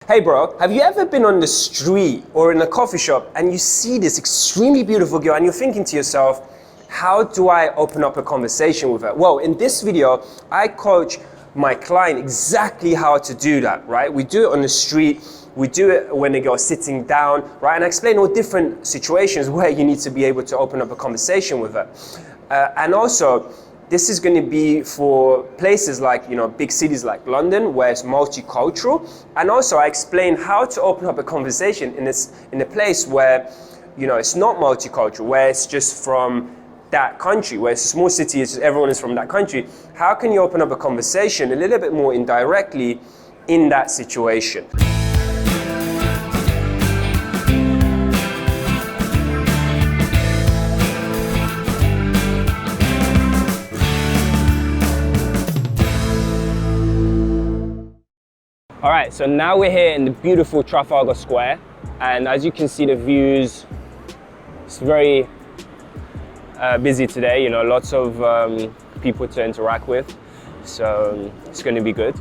Hey bro, have you ever been on the street or in a coffee shop and you see this extremely beautiful girl and you're thinking to yourself, how do I open up a conversation with her? Well, in this video, I coach my client exactly how to do that, right? We do it on the street, we do it when the girl's sitting down, right? And I explain all different situations where you need to be able to open up a conversation with her. And also, this is going to be for places like, big cities like London, where it's multicultural. And also I explain how to open up a conversation in a place where, it's not multicultural, where it's just from that country, where it's a small city, it's just everyone is from that country. How can you open up a conversation a little bit more indirectly in that situation? All right, so now we're here in the beautiful Trafalgar Square, and as you can see the views, it's very busy today, lots of people to interact with, so it's going to be good.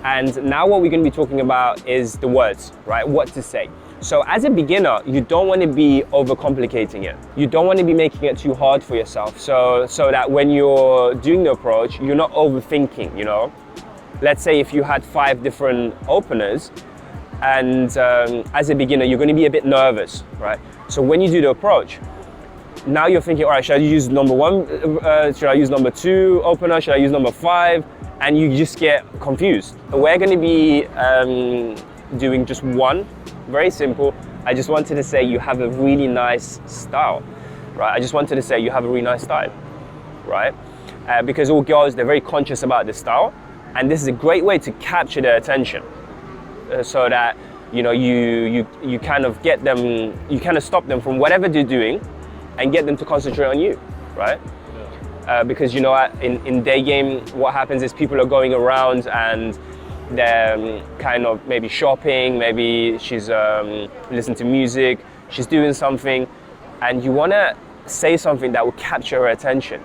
And now what we're going to be talking about is the words, right? What to say. So as a beginner, you don't want to be overcomplicating it. You don't want to be making it too hard for yourself, so that when you're doing the approach, you're not overthinking, Let's say if you had 5 different openers and as a beginner, you're going to be a bit nervous, right? So when you do the approach, now you're thinking, all right, should I use number 1? Should I use number 2 opener? Should I use number 5? And you just get confused. We're going to be doing just one, very simple. I just wanted to say you have a really nice style, right? I just wanted to say you have a really nice style, right? Because all girls, they're very conscious about this style. And this is a great way to capture their attention, so that you kind of get them, you kind of stop them from whatever they're doing, and get them to concentrate on you, right? Yeah. Because in day game, what happens is people are going around and they're kind of maybe shopping, maybe she's listening to music, she's doing something, and you want to say something that will capture her attention,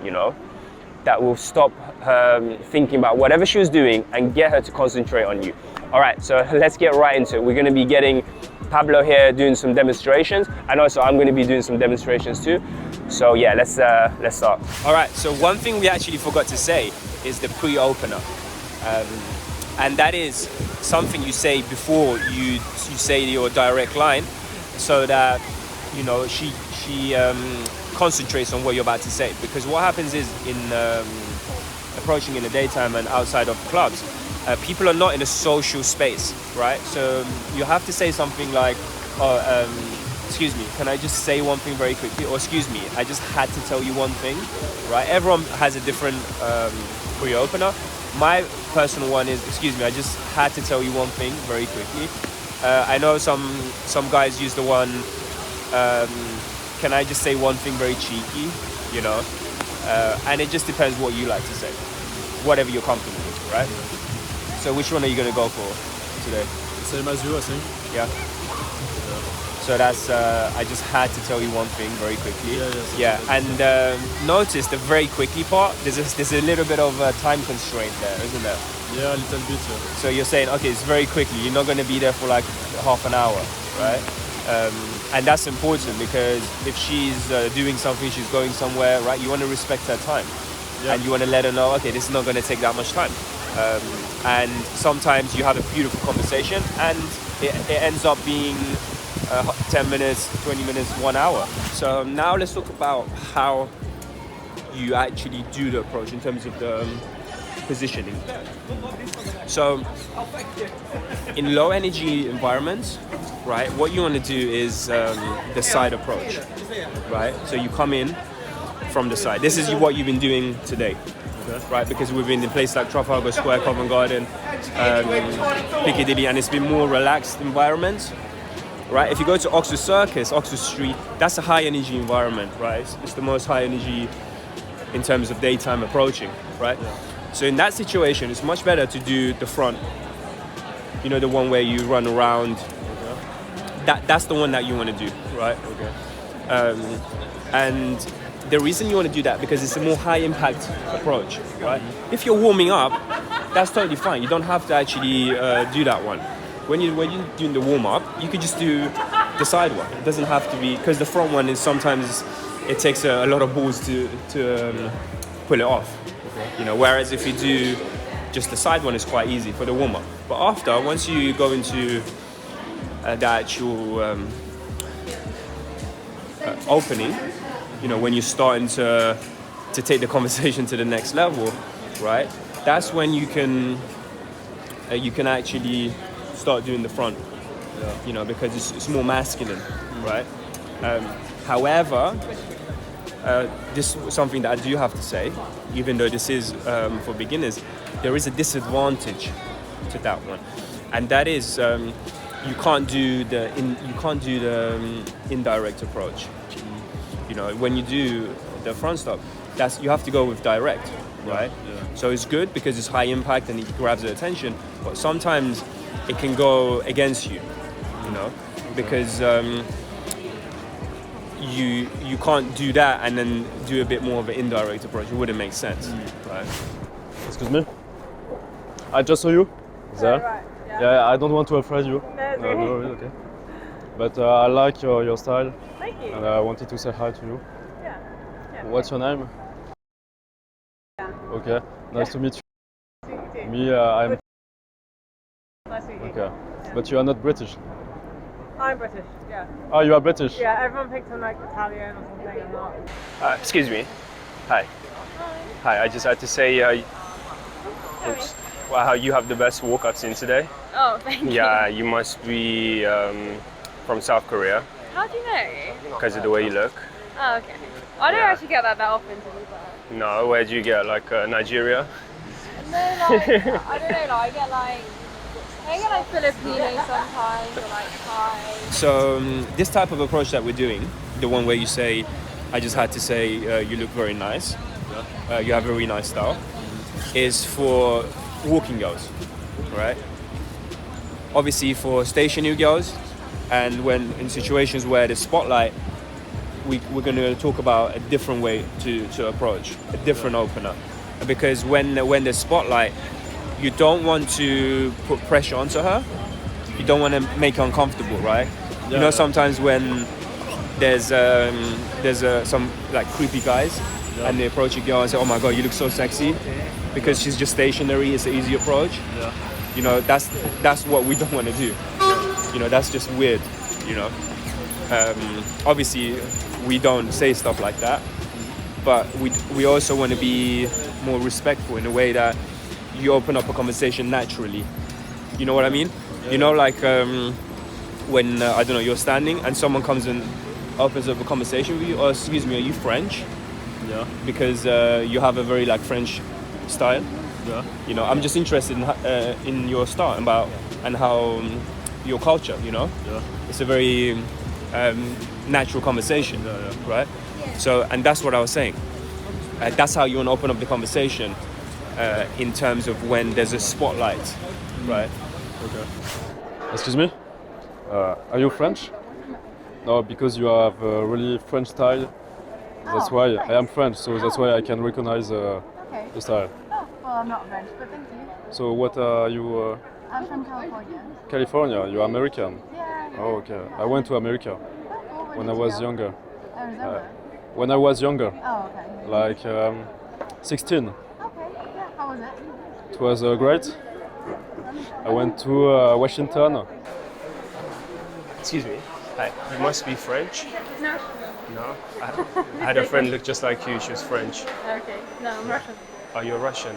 that will stop her thinking about whatever she was doing and get her to concentrate on you. All right, so let's get right into it. We're going to be getting Pablo here doing some demonstrations, and also I'm going to be doing some demonstrations too. So yeah, let's start. All right, so one thing we actually forgot to say is the pre-opener, and that is something you say before you say your direct line, so that she concentrates on what you're about to say. Because what happens is in approaching in the daytime and outside of clubs, people are not in a social space, right? So you have to say something like, excuse me, can I just say one thing very quickly? Or excuse me, I just had to tell you one thing, right? Everyone has a different pre-opener. My personal one is, excuse me, I just had to tell you one thing very quickly. I know some guys use the one, can I just say one thing very cheeky, and it just depends what you like to say, whatever you're comfortable with, right? So which one are you going to go for today? Same as you, I think. Yeah. So that's, I just had to tell you one thing very quickly. Yeah. And notice the very quickly part, there's a little bit of a time constraint there, isn't there? Yeah, a little bit. Yeah. So you're saying, okay, it's very quickly, you're not going to be there for like half an hour, right? And that's important, because if she's doing something, she's going somewhere, right? You want to respect her time, and you want to let her know, okay, this is not going to take that much time. And sometimes you have a beautiful conversation, and it ends up being 10 minutes, 20 minutes, 1 hour. So now let's talk about how you actually do the approach in terms of the positioning. So in low energy environments, right, what you want to do is the side approach, right? So you come in from the side. This is what you've been doing today, right? Because we've been in places like Trafalgar Square, Covent Garden, Piccadilly, and it's been more relaxed environments, right? If you go to Oxford Circus, Oxford Street, that's a high energy environment, right? It's the most high energy in terms of daytime approaching, right? Yeah. So in that situation, it's much better to do the front, the one where you run around. That's the one that you want to do, right? Okay. And the reason you want to do that, because it's a more high impact approach, right? If you're warming up, that's totally fine. You don't have to actually do that one. when you're doing the warm up, you could just do the side one. It doesn't have to be, because the front one is sometimes it takes a lot of balls to pull it off. You know, whereas if you do just the side one, it's quite easy for the warm up. But after, once you go into the actual opening, you know, when you're starting to take the conversation to the next level, right? That's when you can actually start doing the front, you know, because it's more masculine, right? However, this is something that I do have to say, even though this is for beginners, there is a disadvantage to that one, and that is you can't do the indirect approach. You know, when you do the front stop, you have to go with direct, right? Yeah. So it's good because it's high impact and it grabs the attention, but sometimes it can go against you, you know, because you can't do that and then do a bit more of an indirect approach. It wouldn't make sense, right? Excuse me? I just saw you there. Right, yeah. Yeah, I don't want to afraid you. No, No, okay. But I like your style. Thank you. And I wanted to say hi to you. Yeah. What's your name? Yeah. Okay, nice to meet you. You too. Me, I'm... Nice to meet you. Okay, but you are not British. I'm British, yeah. Oh, you are British? Yeah, everyone thinks I'm like Italian or something, I'm not. Excuse me. Hi. Hi. I just had to say, oops. Wow, you have the best walk I've seen today. Oh, thank you. Yeah, you must be from South Korea How do you know? because of the way you look. Oh, okay. I don't Yeah. actually get that often, to be fair. No, where do you get, like Nigeria? No, like, I don't know, like, I get like Filipino sometimes, or like Thai. So this type of approach that we're doing, the one where you say, I just had to say you look very nice, you have a very nice style, is for walking girls, right? Obviously for stationary girls, and when in situations where the spotlight, we're going to talk about a different way to approach, a different opener. Because when there's spotlight, you don't want to put pressure onto her. You don't want to make her uncomfortable, right? You know, sometimes when there's some like creepy guys and they approach a girl and say, "Oh my God, you look so sexy," because she's just stationary. It's an easy approach. Yeah. You know, that's what we don't want to do. You know, that's just weird. You know, obviously we don't say stuff like that, but we also want to be more respectful in a way that you open up a conversation naturally. You know what I mean? Yeah. You know, like when I don't know, you're standing and someone comes and opens up a conversation with you. Oh, excuse me, are you French? Yeah. Because you have a very like French style. Yeah. You know, I'm just interested in your style and how your culture. You know, Yeah. it's a very natural conversation, right? So, and that's what I was saying. That's how you want to open up the conversation in terms of when there's a spotlight, right? Okay. Excuse me? Are you French? No, because you have a really French style. That's why I am French, so that's why I can recognize the style. Oh, well, I'm not French, but thank you. So what are you? I'm from California. California? You're American? Yeah. Oh, okay. I went to America Oh, cool. when I Where did was you go? younger. Arizona. When I was younger, Oh, okay. like 16. Okay, yeah. How was it? It was great. I went to Washington. Excuse me. Hi. You must be French. No. No. I had a friend look just like you. She was French. Okay. No, I'm Russian. Oh, you're Russian.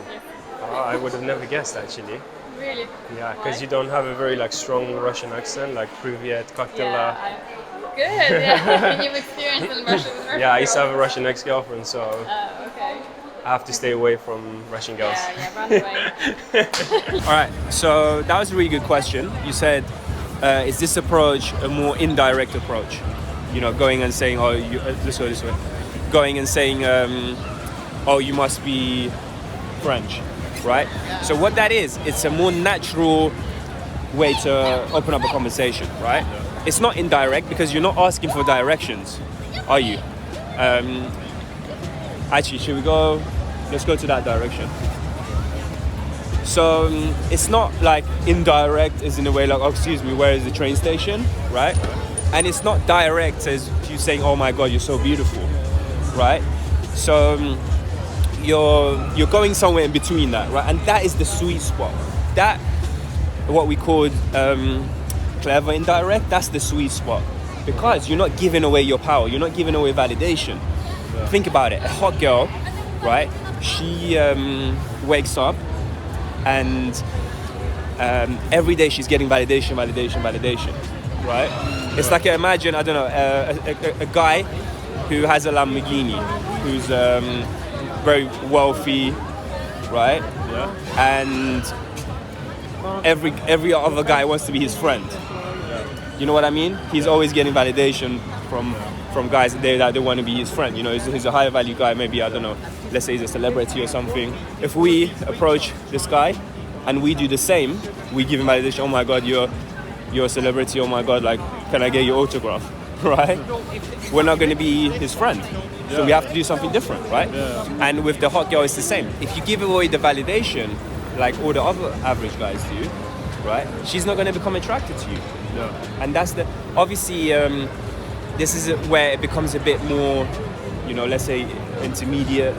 Oh, I would have never guessed actually. Really? Yeah, because Why? you don't have a very like strong Russian accent, like Privyet, Koktela. Good. Yeah. You've experienced in Russia with Russian Yeah, I used to have a girls. Russian ex-girlfriend, so Oh, okay. I have to stay away from Russian girls. Yeah, run away. All right, so that was a really good question. You said, is this approach a more indirect approach? You know, going and saying, oh, you, this way. Going and saying, oh, you must be French, right? So what that is, it's a more natural way to open up a conversation, right? It's not indirect because you're not asking for directions, are you? Actually, should we go? Let's go to that direction. So it's not like indirect as in a way like, oh, excuse me, where is the train station, right? And it's not direct as you saying, oh my God, you're so beautiful, right? So you're going somewhere in between that, right? And that is the sweet spot. That, what we call clever indirect, that's the sweet spot. Because you're not giving away your power, you're not giving away validation. Yeah. Think about it, a hot girl, right? She wakes up and every day she's getting validation, right? It's like, imagine, I don't know, a guy who has a Lamborghini, who's very wealthy, right? Yeah. And every other guy wants to be his friend. You know what I mean? He's always getting validation from guys that they want to be his friend. You know, he's a higher value guy. Maybe, I don't know, let's say he's a celebrity or something. If we approach this guy and we do the same, we give him validation. Oh my God, you're a celebrity. Oh my God, like, can I get your autograph? Right? We're not going to be his friend. So we have to do something different, right? Yeah. And with the hot girl, it's the same. If you give away the validation, like all the other average guys do, right? She's not going to become attracted to you. Yeah. And that's obviously, this is where it becomes a bit more, you know, let's say intermediate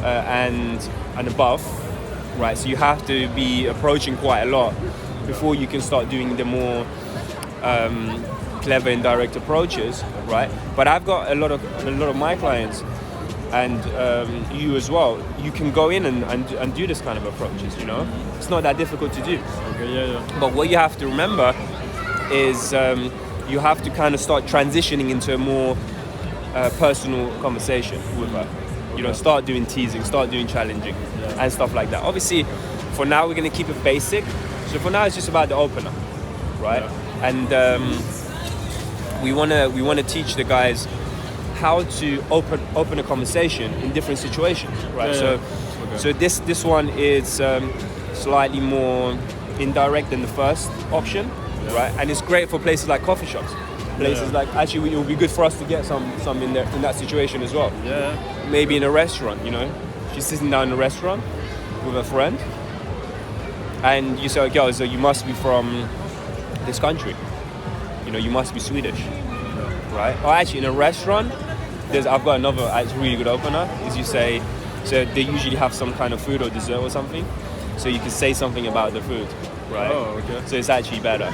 and above, right? So you have to be approaching quite a lot before you can start doing the more clever indirect approaches, right? But I've got a lot of my clients, and you as well. You can go in and do this kind of approaches. You know, it's not that difficult to do. Okay, yeah. But what you have to remember is you have to kind of start transitioning into a more personal conversation with her. You know, start doing teasing, start doing challenging, and stuff like that. Obviously, for now we're going to keep it basic. So for now it's just about the opener, right? Yeah. And we want to teach the guys how to open a conversation in different situations, right? So this one is slightly more indirect than the first option, right? And it's great for places like coffee shops. Places like, actually, it would be good for us to get some in there in that situation as well. Yeah. Maybe in a restaurant, you know, she's sitting down in a restaurant with a friend, and you say, "Oh, girl, so you must be from this country. You know, you must be Swedish, right?" Or actually, in a restaurant, I've got another really good opener. Is you say, so they usually have some kind of food or dessert or something, so you can say something about the food, right? Oh, okay. So it's actually better.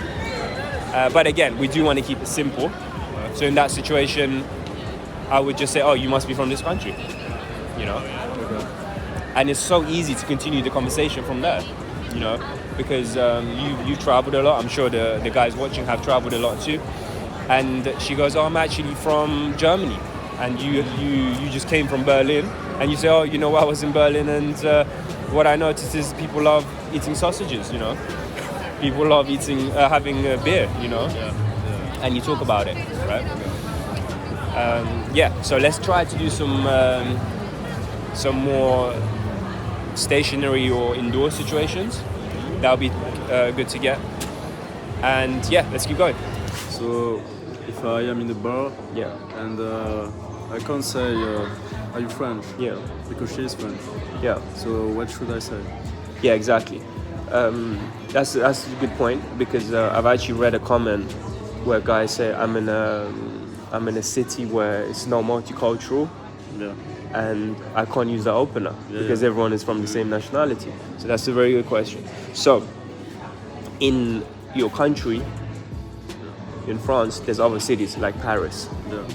But again, we do want to keep it simple. So in that situation, I would just say, "Oh, you must be from this country," you know. Okay. And it's so easy to continue the conversation from there, you know, because you traveled a lot. I'm sure the guys watching have traveled a lot too. And she goes, "Oh, I'm actually from Germany," and you just came from Berlin, and you say, "Oh, you know, I was in Berlin, and what I noticed is people love eating sausages, you know." People love having a beer, you know, and you talk about it, right? So let's try to do some more stationary or indoor situations. That'll be good to get. And let's keep going. So if I am in a bar, and I can't say, "Are you French?" Because she is French. So what should I say? Yeah, exactly. That's a good point, because I've actually read a comment where guys say, I'm in a city where it's not multicultural, and I can't use the opener because everyone is from the same nationality. So that's a very good question. So in your country, in France, there's other cities like Paris,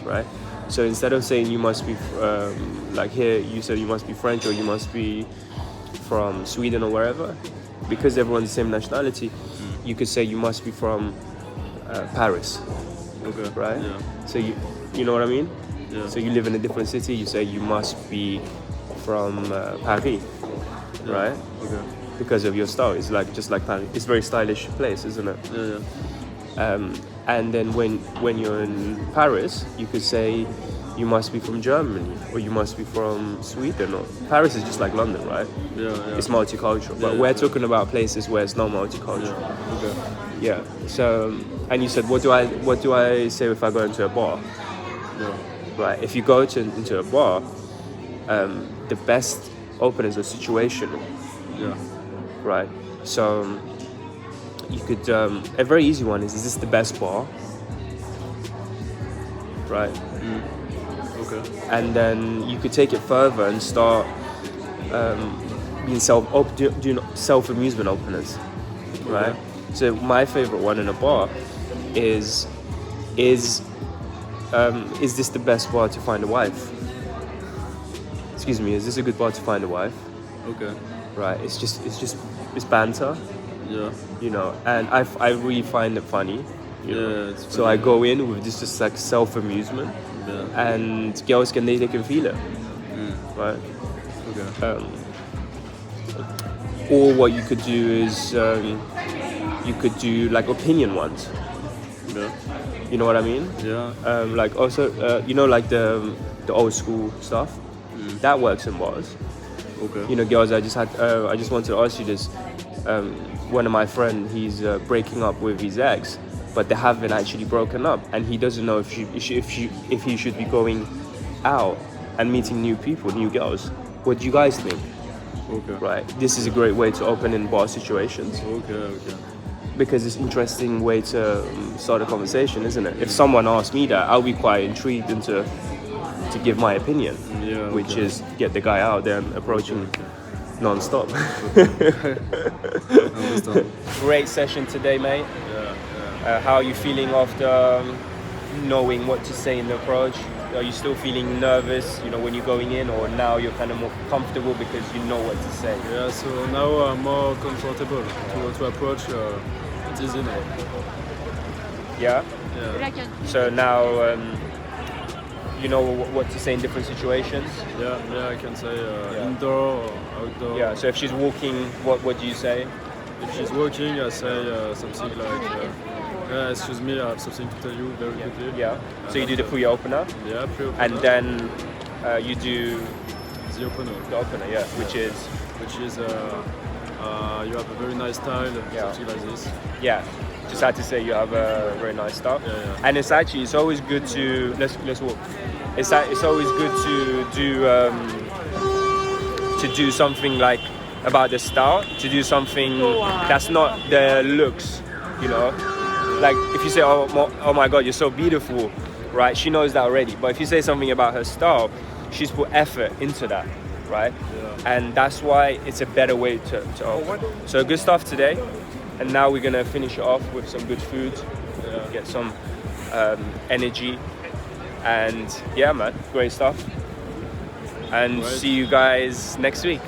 right? So instead of saying you must be like here, you said you must be French or you must be from Sweden or wherever. Because everyone's the same nationality, you could say you must be from Paris, right? Yeah. So you know what I mean? Yeah. So you live in a different city, you say you must be from Paris, right? Okay. Because of your style, it's like just like Paris. It's a very stylish place, isn't it? Yeah. And then when you're in Paris, you could say you must be from Germany or you must be from Sweden. Or Paris is just like London, right? Yeah. It's multicultural, but we're talking about places where it's not multicultural. Yeah. So, and you said, what do I say if I go into a bar? Right. If you go into a bar, the best openers are situational. right? So you could a very easy one is this the best bar, right? Okay. And then you could take it further and start being doing self-amusement openers, right? So my favorite one in a bar is this the best bar to find a wife? Excuse me, is this a good bar to find a wife? Okay. Right, it's banter, Yeah. you know, and I really find it funny, you know. It's So I go in with this just like self-amusement, and girls they can feel it, right? Okay. Or what you could do is you could do like opinion ones. Yeah. You know what I mean? Yeah. Like also you know like the old school stuff that works in bars. Okay. You know, girls. I just wanted to ask you this. One of my friends, he's breaking up with his ex, but they haven't actually broken up, and he doesn't know if he should be going out and meeting new people, new girls. What do you guys think? Okay. Right. This is a great way to open in bar situations. Okay. Because it's an interesting way to start a conversation, isn't it? If someone asks me that, I'll be quite intrigued into to give my opinion, which is get the guy out there and approaching non-stop. Great session today, mate. How are you feeling after knowing what to say in the approach? Are you still feeling nervous, you know, when you're going in, or now you're kind of more comfortable because you know what to say? Yeah, so now I'm more comfortable to approach. It's easy now. Yeah? Yeah. So now you know what to say in different situations? Yeah, I can say indoor or outdoor. Yeah, so if she's walking, what do you say? If she's walking, I say something like, excuse me, I have something to tell you very quickly. Yeah. So you do the pre-opener? Yeah, pre-opener. And then you do the opener. the opener, yeah, which is you have a very nice style, something like this. Yeah. Just had to say you have a very nice style. Yeah. And it's always good to let's walk. It's always good to do something like about the style, to do something that's not the looks, you know. Like if you say, oh my God, you're so beautiful, right? She knows that already. But if you say something about her style, she's put effort into that, right? Yeah. And that's why it's a better way to open. So good stuff today. And now we're gonna finish it off with some good food, get some energy, and yeah, man, great stuff. And see you guys next week.